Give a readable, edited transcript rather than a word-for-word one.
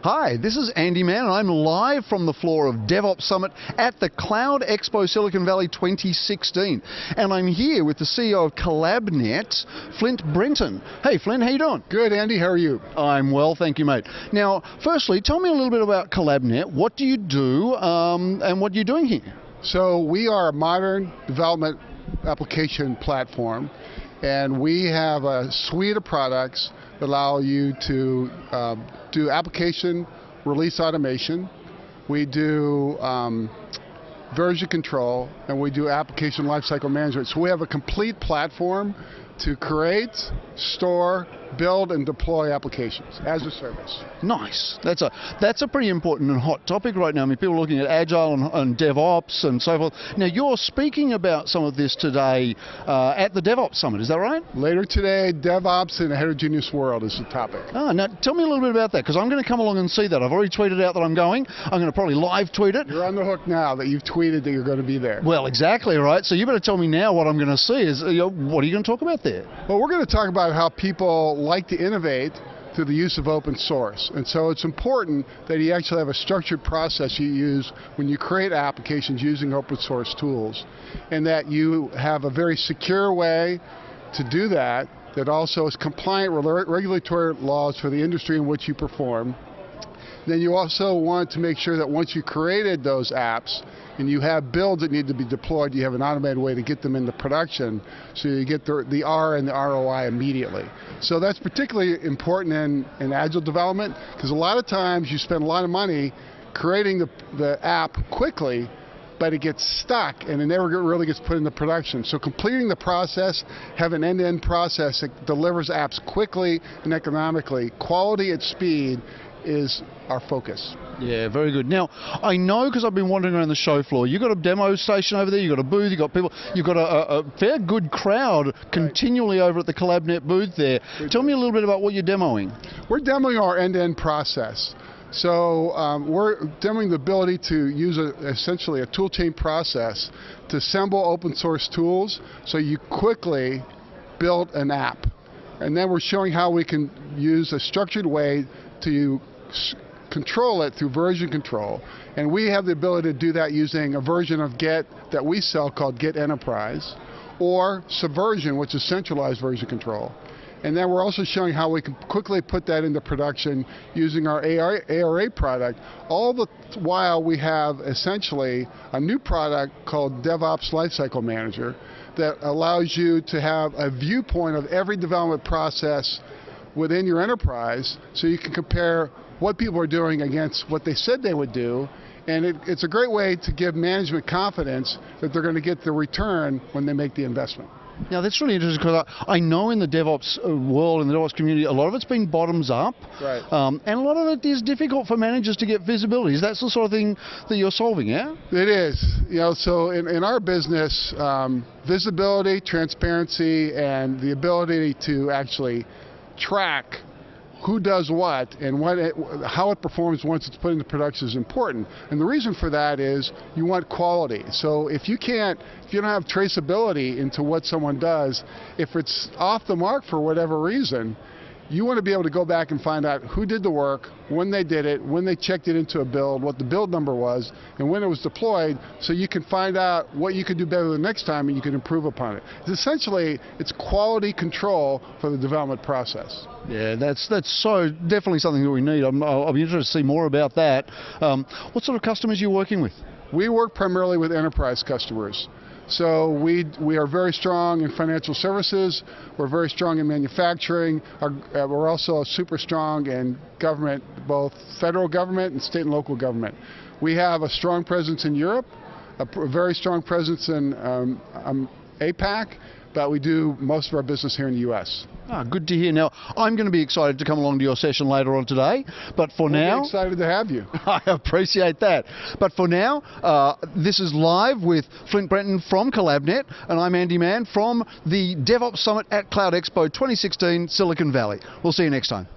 Hi, this is Andy Mann, and I'm live from the floor of DevOps Summit at the CloudEXPO Silicon Valley 2016. And I'm here with the CEO of CollabNet, Flint Brenton. Hey Flint, how you doing? Good, Andy, how are you? I'm well, thank you, mate. Now, firstly, tell me a little bit about CollabNet. What do you do, and what are you doing here? So we are a modern development application platform, and we have a suite of products that allow you to do application release automation. We do version control, and we do application lifecycle management. So we have a complete platform to create, store, build, and deploy applications as a service. Nice. That's a pretty important and hot topic right now. I mean, people are looking at Agile and DevOps and so forth. Now, you're speaking about some of this today at the DevOps Summit, is that right? Later today, DevOps in a heterogeneous world is the topic. Now tell me a little bit about that, because I'm going to come along and see that. I've already tweeted out that I'm going. I'm going to probably live tweet it. You're on the hook now that you've tweeted that you're going to be there. Well, exactly, right? So you better tell me now what I'm going to see. What are you going to talk about there? Well, we're going to talk about how people like to innovate through the use of open source. And so it's important that you actually have a structured process you use when you create applications using open source tools, and that you have a very secure way to do that that also is compliant with regulatory laws for the industry in which you perform. Then you also want to make sure that once you created those apps and you have builds that need to be deployed, you have an automated way to get them into production so you get the R and the ROI immediately. So that's particularly important in agile development, because a lot of times you spend a lot of money creating the app quickly, but it gets stuck and it never really gets put into production. So completing the process, have an end-to-end process that delivers apps quickly and economically. Quality at speed is our focus. Yeah, very good. Now, I know, because I've been wandering around the show floor, you've got a demo station over there, you've got a booth, you've got people, you've got a fair good crowd continually over at the CollabNet booth there. Tell me a little bit about what you're demoing. We're demoing our end-to-end process. So we're demoing the ability to use essentially a toolchain process to assemble open source tools so you quickly build an app. And then we're showing how we can use a structured way to control it through version control. And we have the ability to do that using a version of Git that we sell called Git Enterprise, or Subversion, which is centralized version control. And then we're also showing how we can quickly put that into production using our ARA product, all the while we have essentially a new product called DevOps Lifecycle Manager that allows you to have a viewpoint of every development process within your enterprise, so you can compare what people are doing against what they said they would do. And it's a great way to give management confidence that they're going to get the return when they make the investment. Now, that's really interesting, because I know in the DevOps world, in the DevOps community, a lot of it's been bottoms up. Right. And a lot of it is difficult for managers to get visibility. Is that the sort of thing that you're solving, yeah? It is. You know, so in our business, visibility, transparency, and the ability to actually track who does what and how it performs once it's put into production is important. And the reason for that is you want quality. So if you don't have traceability into what someone does, if it's off the mark for whatever reason, you want to be able to go back and find out who did the work, when they did it, when they checked it into a build, what the build number was, and when it was deployed, so you can find out what you can do better the next time and you can improve upon it. It's quality control for the development process. Yeah, that's so definitely something that we need. I'll be interested to see more about that. What sort of customers are you working with? We work primarily with enterprise customers. So we are very strong in financial services, we're very strong in manufacturing, we're also super strong in government, both federal government and state and local government. We have a strong presence in Europe, a very strong presence in APAC, but we do most of our business here in the US. Good to hear. Now, I'm going to be excited to come along to your session later on today, but for now... We're excited to have you. I appreciate that. But for now, this is live with Flint Brenton from CollabNet, and I'm Andy Mann from the DevOps Summit at CloudEXPO 2016, Silicon Valley. We'll see you next time.